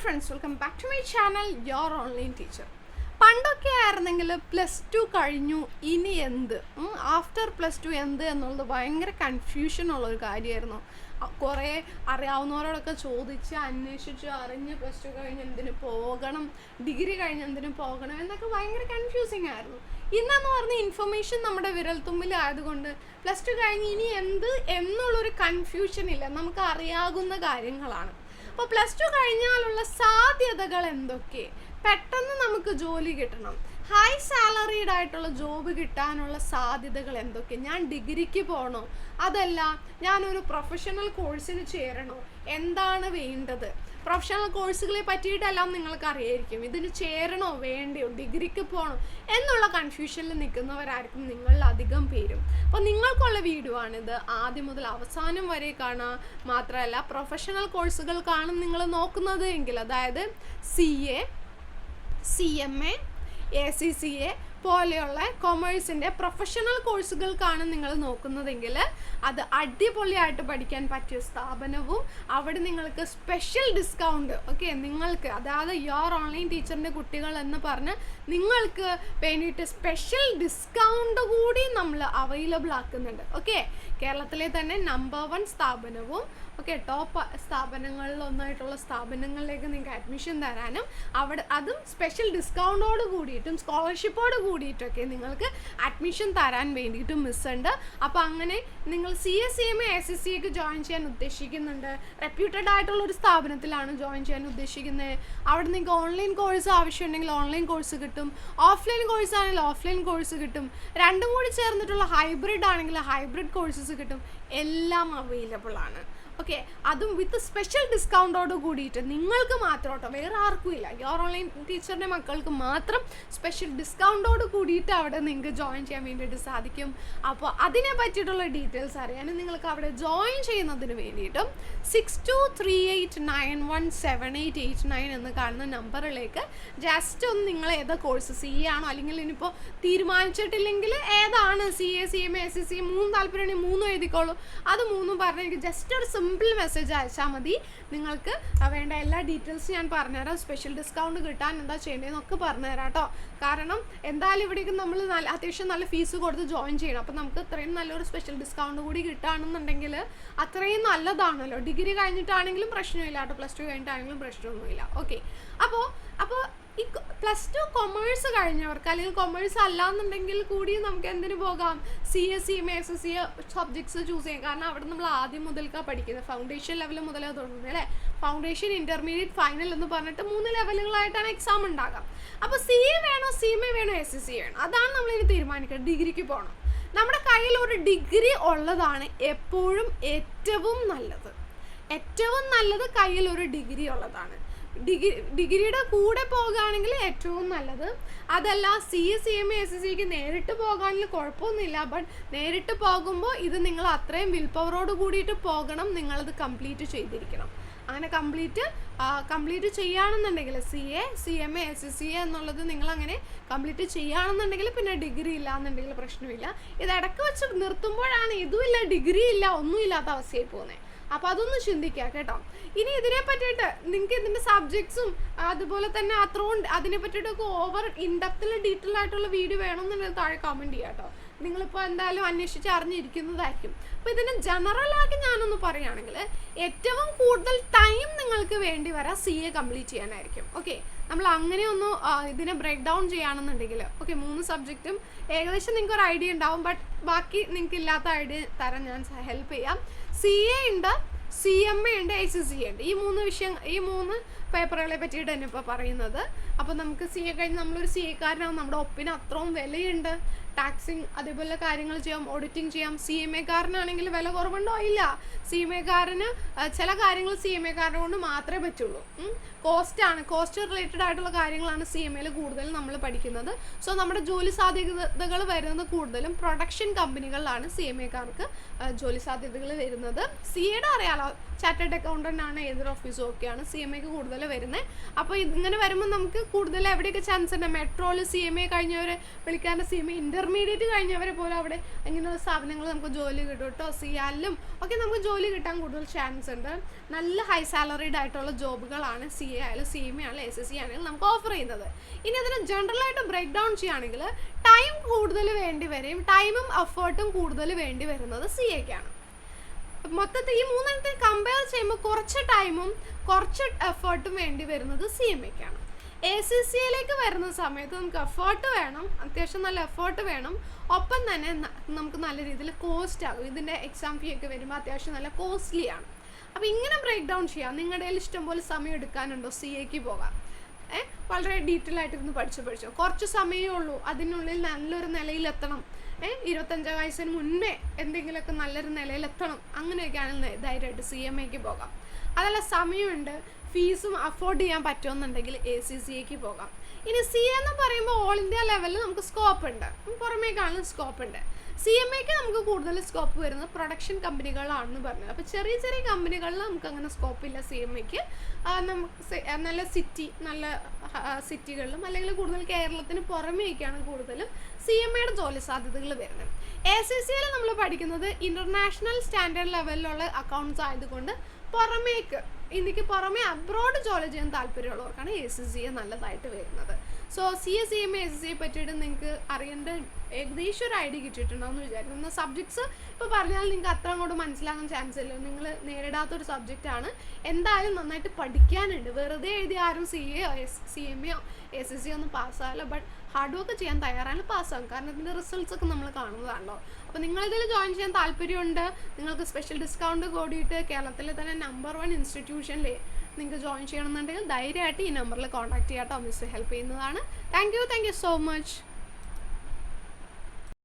friends, welcome back to my channel, your online teacher. പണ്ടൊക്കെ ആയിരുന്നെങ്കിൽ +2 കഴിഞ്ഞു ഇനി എന്ത് ആഫ്റ്റർ +2 എന്ത് എന്നുള്ളത് ഭയങ്കര കൺഫ്യൂഷൻ ഉള്ളൊരു കാര്യമായിരുന്നു. കുറേ അറിയാവുന്നവരോടൊക്കെ ചോദിച്ച് അന്വേഷിച്ച് അറിഞ്ഞ് +2 കഴിഞ്ഞ് എന്തിനു പോകണം, ഡിഗ്രി കഴിഞ്ഞ് എന്തിനു പോകണം എന്നൊക്കെ ഭയങ്കര കൺഫ്യൂസിങ് ആയിരുന്നു. ഇന്നെന്ന് പറഞ്ഞ ഇൻഫർമേഷൻ നമ്മുടെ വിരൽത്തുമ്പിലായതുകൊണ്ട് +2 കഴിഞ്ഞ് ഇനി എന്ത് എന്നുള്ളൊരു കൺഫ്യൂഷൻ ഇല്ല, നമുക്ക് അറിയാവുന്ന കാര്യങ്ങളാണ്. അപ്പോൾ +2 കഴിഞ്ഞാലുള്ള സാധ്യതകൾ എന്തൊക്കെ? പെട്ടെന്ന് നമുക്ക് ജോലി കിട്ടണം, ഹൈ സാലറീഡ് ആയിട്ടുള്ള ജോബ് കിട്ടാനുള്ള സാധ്യതകൾ എന്തൊക്കെ? ഞാൻ ഡിഗ്രിക്ക് പോകണോ, അതല്ല ഞാനൊരു പ്രൊഫഷണൽ കോഴ്സിന് ചേരണോ, എന്താണ് വേണ്ടത്? പ്രൊഫഷണൽ കോഴ്സുകളെ പറ്റിയിട്ടെല്ലാം നിങ്ങൾക്ക് അറിയായിരിക്കും. ഇതിന് ചേരണോ വേണ്ടയോ, ഡിഗ്രിക്ക് പോകണോ എന്നുള്ള കൺഫ്യൂഷനിൽ നിൽക്കുന്നവരായിരിക്കും നിങ്ങളിൽ അധികം പേരും. അപ്പോൾ നിങ്ങൾക്കുള്ള വീഡിയോ ആണിത്. ആദ്യം മുതൽ അവസാനം വരെ കാണാം. മാത്രമല്ല പ്രൊഫഷണൽ കോഴ്സുകൾക്കാണ് നിങ്ങൾ നോക്കുന്നത് എങ്കിൽ, അതായത് CA, CMA, ACCA പോലെയുള്ള കൊമേഴ്സിൻ്റെ പ്രൊഫഷണൽ കോഴ്സുകൾക്കാണ് നിങ്ങൾ നോക്കുന്നതെങ്കിൽ അത് അടിപൊളിയായിട്ട് പഠിക്കാൻ പറ്റിയ സ്ഥാപനവും അവിടെ നിങ്ങൾക്ക് സ്പെഷ്യൽ ഡിസ്കൗണ്ട് നിങ്ങൾക്ക്, അതായത് യോർ ഓൺലൈൻ ടീച്ചറിൻ്റെ കുട്ടികൾ എന്ന് പറഞ്ഞ് നിങ്ങൾക്ക് വേണ്ടിയിട്ട് സ്പെഷ്യൽ ഡിസ്കൗണ്ട് കൂടി നമ്മൾ അവൈലബിൾ ആക്കുന്നുണ്ട്. കേരളത്തിലെ തന്നെ നമ്പർ 1 സ്ഥാപനവും ടോപ്പ് സ്ഥാപനങ്ങളിലൊന്നായിട്ടുള്ള സ്ഥാപനങ്ങളിലേക്ക് നിങ്ങൾക്ക് അഡ്മിഷൻ തരാനും അവിടെ അതും സ്പെഷ്യൽ ഡിസ്കൗണ്ടോട് കൂടിയിട്ടും സ്കോളർഷിപ്പോട് കൂടിയിട്ടൊക്കെ നിങ്ങൾക്ക് അഡ്മിഷൻ തരാൻ വേണ്ടിയിട്ടും മിസ്സുണ്ട്. അപ്പോൾ അങ്ങനെ നിങ്ങൾ CA, CMA, ACCA ജോയിൻ ചെയ്യാൻ ഉദ്ദേശിക്കുന്നുണ്ട്, റെപ്യൂട്ടഡ് ആയിട്ടുള്ള ഒരു സ്ഥാപനത്തിലാണ് ജോയിൻ ചെയ്യാൻ ഉദ്ദേശിക്കുന്നത്, അവിടെ നിങ്ങൾക്ക് ഓൺലൈൻ കോഴ്സ് ആവശ്യമുണ്ടെങ്കിൽ ഓൺലൈൻ കോഴ്സ് കിട്ടും, ഓഫ്ലൈൻ കോഴ്സ് ആണെങ്കിൽ ഓഫ്ലൈൻ കോഴ്സ് കിട്ടും, രണ്ടും കൂടി ചേർന്നിട്ടുള്ള ഹൈബ്രിഡ് ആണെങ്കിൽ ഹൈബ്രിഡ് കോഴ്സസ് കിട്ടും, എല്ലാം അവൈലബിൾ ആണ്. അതും വിത്ത് സ്പെഷ്യൽ ഡിസ്കൗണ്ടോട് കൂടിയിട്ട് നിങ്ങൾക്ക് മാത്രം കേട്ടോ, വേറെ ആർക്കും ഇല്ല. യോർ ഓൺലൈൻ ടീച്ചറിൻ്റെ മക്കൾക്ക് മാത്രം സ്പെഷ്യൽ ഡിസ്കൗണ്ടോട് കൂടിയിട്ട് അവിടെ നിങ്ങൾക്ക് ജോയിൻ ചെയ്യാൻ വേണ്ടിയിട്ട് സാധിക്കും. അപ്പോൾ അതിനെ പറ്റിയിട്ടുള്ള ഡീറ്റെയിൽസ് അറിയാനും നിങ്ങൾക്ക് അവിടെ ജോയിൻ ചെയ്യുന്നതിന് വേണ്ടിയിട്ടും 6238917889 എന്ന് കാണുന്ന നമ്പറിലേക്ക് ജസ്റ്റ് ഒന്ന് നിങ്ങൾ ഏതാ കോഴ്സ് CA ആണോ, അല്ലെങ്കിൽ ഇനിയിപ്പോൾ തീരുമാനിച്ചിട്ടില്ലെങ്കിൽ ഏതാണ് CA, CMA, ACCA 3 താല്പര്യമുണ്ടെങ്കിൽ 3 എഴുതിക്കോളൂ. അത് 3 പറഞ്ഞ് എനിക്ക് ജസ്റ്റ് ഒരു സിമ്പിൾ മെസ്സേജ് അയച്ചാൽ മതി. നിങ്ങൾക്ക് വേണ്ട എല്ലാ ഡീറ്റെയിൽസും ഞാൻ പറഞ്ഞുതരാം. സ്പെഷ്യൽ ഡിസ്കൗണ്ട് കിട്ടാൻ എന്താ ചെയ്യേണ്ടതെന്നൊക്കെ പറഞ്ഞുതരാം കേട്ടോ. കാരണം എന്തായാലും ഇവിടേക്ക് നമ്മൾ അത്യാവശ്യം നല്ല ഫീസ് കൊടുത്ത് ജോയിൻ ചെയ്യണം. അപ്പോൾ നമുക്ക് ഇത്രയും നല്ലൊരു സ്പെഷ്യൽ ഡിസ്കൗണ്ട് കൂടി കിട്ടുകയാണെന്നുണ്ടെങ്കിൽ അത്രയും നല്ലതാണല്ലോ. ഡിഗ്രി കഴിഞ്ഞിട്ടാണെങ്കിലും പ്രശ്നമില്ല കേട്ടോ, +2 കഴിഞ്ഞിട്ടാണെങ്കിലും പ്രശ്നമൊന്നുമില്ല. അപ്പോൾ ഈ +2 കൊമേഴ്സ് കഴിഞ്ഞവർക്ക്, അല്ലെങ്കിൽ കൊമേഴ്സ് അല്ലാന്നുണ്ടെങ്കിൽ കൂടി നമുക്ക് എന്തിനു പോകാം, CA, CMA, ACCA subjects choose ചെയ്യാം. കാരണം അവിടെ നമ്മൾ ആദ്യം മുതൽക്കാണ് പഠിക്കുന്നത്, ഫൗണ്ടേഷൻ ലെവൽ മുതലാണ് തുടങ്ങുന്നത് അല്ലേ. ഫൗണ്ടേഷൻ, ഇൻ്റർമീഡിയറ്റ്, ഫൈനൽ എന്ന് പറഞ്ഞിട്ട് 3 ലെവലുകളായിട്ടാണ് എക്സാം ഉണ്ടാകാം. അപ്പോൾ CA വേണോ, CMA വേണോ, ACCA വേണോ, അതാണ് നമ്മളിനി തീരുമാനിക്കുന്നത്. ഡിഗ്രിക്ക് പോകണം, നമ്മുടെ കയ്യിൽ ഒരു ഡിഗ്രി ഉള്ളതാണ് എപ്പോഴും ഏറ്റവും നല്ലത് കയ്യിൽ ഒരു ഡിഗ്രി ഉള്ളതാണ്. ഡിഗ്രിയുടെ കൂടെ പോകുകയാണെങ്കിൽ ഏറ്റവും നല്ലത്. അതല്ല CA, CMA, ACCA നേരിട്ട് പോകാണെങ്കിൽ കുഴപ്പമൊന്നുമില്ല. ബട്ട് നേരിട്ട് പോകുമ്പോൾ ഇത് നിങ്ങൾ അത്രയും വിൽ പവറോട് കൂടിയിട്ട് പോകണം, നിങ്ങളത് കംപ്ലീറ്റ് ചെയ്തിരിക്കണം. അങ്ങനെ കംപ്ലീറ്റ് ചെയ്യുകയാണെന്നുണ്ടെങ്കിൽ CA, CMA, ACCA എന്നുള്ളത് നിങ്ങളങ്ങനെ കംപ്ലീറ്റ് ചെയ്യുകയാണെന്നുണ്ടെങ്കിൽ പിന്നെ ഡിഗ്രി ഇല്ല എന്നുണ്ടെങ്കിൽ പ്രശ്നമില്ല. ഇത് ഇടയ്ക്ക് വെച്ച് നിർത്തുമ്പോഴാണ് ഇതുമില്ല ഡിഗ്രി ഇല്ല ഒന്നുമില്ലാത്ത അവസ്ഥയായി പോകുന്നത്. അപ്പോൾ അതൊന്ന് ചിന്തിക്കുക കേട്ടോ. ഇനി ഇതിനെ പറ്റിയിട്ട് നിങ്ങൾക്ക് ഇതിൻ്റെ സബ്ജക്ട്സും അതുപോലെ തന്നെ അതിനെ പറ്റിയിട്ടൊക്കെ ഓവർ ഇൻഡെപ്തിൽ ഡീറ്റെയിൽ ആയിട്ടുള്ള വീഡിയോ വേണമെന്നുണ്ടെങ്കിൽ താഴെ കമൻറ്റ് ചെയ്യുക കേട്ടോ. നിങ്ങളിപ്പോൾ എന്തായാലും അന്വേഷിച്ച് അറിഞ്ഞിരിക്കുന്നതായിരിക്കും. അപ്പോൾ ഇതിന് ജനറലാക്കി ഞാനൊന്ന് പറയുകയാണെങ്കിൽ ഏറ്റവും കൂടുതൽ ടൈം നിങ്ങൾക്ക് വേണ്ടി വരാം CA കംപ്ലീറ്റ് ചെയ്യാനായിരിക്കും. നമ്മൾ അങ്ങനെ ഒന്ന് ഇതിനെ ബ്രേക്ക് ഡൗൺ ചെയ്യുകയാണെന്നുണ്ടെങ്കിൽ 3 സബ്ജക്റ്റും ഏകദേശം നിങ്ങൾക്ക് ഒരു ഐഡിയ ഉണ്ടാവും. ബട്ട് ബാക്കി നിങ്ങൾക്ക് ഇല്ലാത്ത ഐഡിയ തരാൻ ഞാൻ ഹെൽപ്പ് ചെയ്യാം. CA ഉണ്ട്, CMA ഉണ്ട്, ACCA ഉണ്ട്. ഈ 3 പേപ്പറുകളെ പറ്റിയിട്ട് തന്നെ ഇപ്പോൾ പറയുന്നത്. അപ്പോൾ നമുക്ക് CA കഴിഞ്ഞ് നമ്മളൊരു CA കാരനാവും, നമ്മുടെ ഒപ്പിന് അത്രയും വിലയുണ്ട്. ടാക്സിങ് അതേപോലെ കാര്യങ്ങൾ ചെയ്യാം, ഓഡിറ്റിംഗ് ചെയ്യാം. CMA കാരനാണെങ്കിൽ വില കുറവുണ്ടോ? ഇല്ല. CMA കാരന് ചില കാര്യങ്ങൾ CMA കാരനെ കൊണ്ട് മാത്രമേ പറ്റുള്ളൂ. കോസ്റ്റ് റിലേറ്റഡ് ആയിട്ടുള്ള കാര്യങ്ങളാണ് CMAയിൽ കൂടുതൽ നമ്മൾ പഠിക്കുന്നത്. സോ നമ്മുടെ ജോലി സാധ്യതകൾ വരുന്നത് കൂടുതലും പ്രൊഡക്ഷൻ കമ്പനികളിലാണ് CMA കാർക്ക് ജോലി സാധ്യതകൾ വരുന്നത്. CAയുടെ അറിയാലോ, ചാർട്ടേഡ് അക്കൗണ്ടൻ്റ് ആണ്, ഏതൊരു ഓഫീസും ഓക്കെയാണ്. CMA ക്ക് കൂടുതൽ വരുന്നത്. അപ്പോൾ ഇങ്ങനെ വരുമ്പോൾ നമുക്ക് കൂടുതൽ എവിടെയൊക്കെ ചാൻസ് ഉണ്ട്, മെട്രോയിൽ CMA കഴിഞ്ഞവരെ വിളിക്കാറുണ്ട്, CMA ഇൻ്റർമീഡിയറ്റ് കഴിഞ്ഞവരെ പോലും അവിടെ ഇങ്ങനെയുള്ള സ്ഥാപനങ്ങൾ നമുക്ക് ജോലി കിട്ടും കേട്ടോ. സിയാലിലും ഒക്കെ നമുക്ക് ജോലി കിട്ടാൻ കൂടുതൽ ചാൻസ് ഉണ്ട്. നല്ല ഹൈ സാലറീഡ് ആയിട്ടുള്ള ജോബുകളാണ് CA ആയാലും CMA ആയാലും SSC ആണെങ്കിലും നമുക്ക് ഓഫർ ചെയ്യുന്നത്. ഇനി അതിന് ജനറലായിട്ട് ബ്രേക്ക് ഡൗൺ ചെയ്യുകയാണെങ്കിൽ ടൈം കൂടുതൽ വേണ്ടി വരും, ടൈമും എഫേർട്ടും കൂടുതൽ വേണ്ടി വരുന്നത് CAക്കാണ്. മൊത്തത്തിൽ ഈ മൂന്നെണ്ണത്തെ കമ്പയർ ചെയ്യുമ്പോൾ കുറച്ച് ടൈമും കുറച്ച് എഫേർട്ടും വേണ്ടി വരുന്നത് CMAക്കാണ്. ACCAയിലേക്ക് വരുന്ന സമയത്ത് നമുക്ക് എഫേർട്ട് വേണം, അത്യാവശ്യം നല്ല എഫേർട്ട് വേണം, ഒപ്പം തന്നെ നമുക്ക് നല്ല രീതിയിൽ കോസ്റ്റ് ആകും. ഇതിൻ്റെ എക്സാം ഫീ ഒക്കെ വരുമ്പോൾ അത്യാവശ്യം നല്ല കോസ്റ്റ്ലി ആണ്. അപ്പോൾ ഇങ്ങനെ ബ്രേക്ക് ഡൗൺ ചെയ്യാം. നിങ്ങളുടെ കയ്യിൽ ഇഷ്ടംപോലെ സമയം എടുക്കാനുണ്ടോ CAക്ക് പോകാം, വളരെ ഡീറ്റെയിൽ ആയിട്ടിരുന്ന് പഠിച്ചു കുറച്ച് സമയമേ ഉള്ളൂ, അതിനുള്ളിൽ നല്ലൊരു നിലയിലെത്തണം, 25 വയസ്സിന് മുന്നേ എന്തെങ്കിലുമൊക്കെ നല്ലൊരു നിലയിലെത്തണം, അങ്ങനെയൊക്കെയാണെങ്കിൽ ധൈര്യമായിട്ട് CMAക്ക് പോകാം. അതല്ല സമയമുണ്ട്, ഫീസും അഫോർഡ് ചെയ്യാൻ പറ്റുമെന്നുണ്ടെങ്കിൽ ACCAക്ക് പോകാം. ഇനി CA എന്ന് പറയുമ്പോൾ ഓൾ ഇന്ത്യ ലെവലിൽ നമുക്ക് സ്കോപ്പ് ഉണ്ട്, പുറമേക്കാളും സ്കോപ്പ് ഉണ്ട്. CMAക്ക് നമുക്ക് കൂടുതൽ സ്കോപ്പ് വരുന്നത് പ്രൊഡക്ഷൻ കമ്പനികളാണെന്ന് പറഞ്ഞത്. അപ്പോൾ ചെറിയ ചെറിയ കമ്പനികളിൽ നമുക്ക് അങ്ങനെ സ്കോപ്പില്ല. CMAക്ക് നമുക്ക് നല്ല സിറ്റികളിലും അല്ലെങ്കിൽ കൂടുതൽ കേരളത്തിന് പുറമേക്കാണ് കൂടുതലും CMAയുടെ ജോലി സാധ്യതകൾ വരുന്നത്. ACCAയിൽ നമ്മൾ പഠിക്കുന്നത് ഇൻ്റർനാഷണൽ സ്റ്റാൻഡേർഡ് ലെവലിലുള്ള അക്കൗണ്ട്സ് ആയതുകൊണ്ട് പുറമേക്ക് ഇന്ത്യക്ക് പുറമേ അബ്രോഡ് ജോലി ചെയ്യാൻ താല്പര്യമുള്ളവർക്കാണ് ACCA നല്ലതായിട്ട് വരുന്നത്. സോ CA CMA SSCയെ പറ്റിയിട്ട് നിങ്ങൾക്ക് അറിയേണ്ട ഏകദേശം ഒരു ഐഡിയ കിട്ടിയിട്ടുണ്ടാവുമെന്ന് വിചാരിക്കുന്നു. സബ്ജക്ട്സ് ഇപ്പോൾ പറഞ്ഞാൽ നിങ്ങൾക്ക് അത്ര അങ്ങോട്ട് മനസ്സിലാകാൻ ചാൻസ് ഇല്ല, നിങ്ങൾ നേരിടാത്തൊരു സബ്ജക്റ്റാണ്. എന്തായാലും നന്നായിട്ട് പഠിക്കാനുണ്ട്. വെറുതെ എഴുതി ആരും CA CMA SSC ഒന്നും പാസ്സാകില്ല. ബട്ട് ഹാർഡ് വർക്ക് ചെയ്യാൻ തയ്യാറാണ് പാസ്സാകും, കാരണം ഇതിൻ്റെ റിസൾട്ട്സ് ഒക്കെ നമ്മൾ കാണുന്നതാണല്ലോ. അപ്പോൾ നിങ്ങളിതിൽ ജോയിൻ ചെയ്യാൻ താല്പര്യമുണ്ട്, നിങ്ങൾക്ക് സ്പെഷ്യൽ ഡിസ്കൗണ്ട് കൂടിയിട്ട് കേരളത്തിലെ തന്നെ നമ്പർ 1 ഇൻസ്റ്റിറ്റ്യൂഷനിൽ നിങ്ങൾക്ക് ജോയിൻ ചെയ്യണമെന്നുണ്ടെങ്കിൽ ധൈര്യമായിട്ട് ഈ നമ്പറിൽ കോൺടാക്ട് ചെയ്യാട്ടോ. മിസ് ഹെൽപ്പ് ചെയ്യുന്നതാണ്. Thank you so much.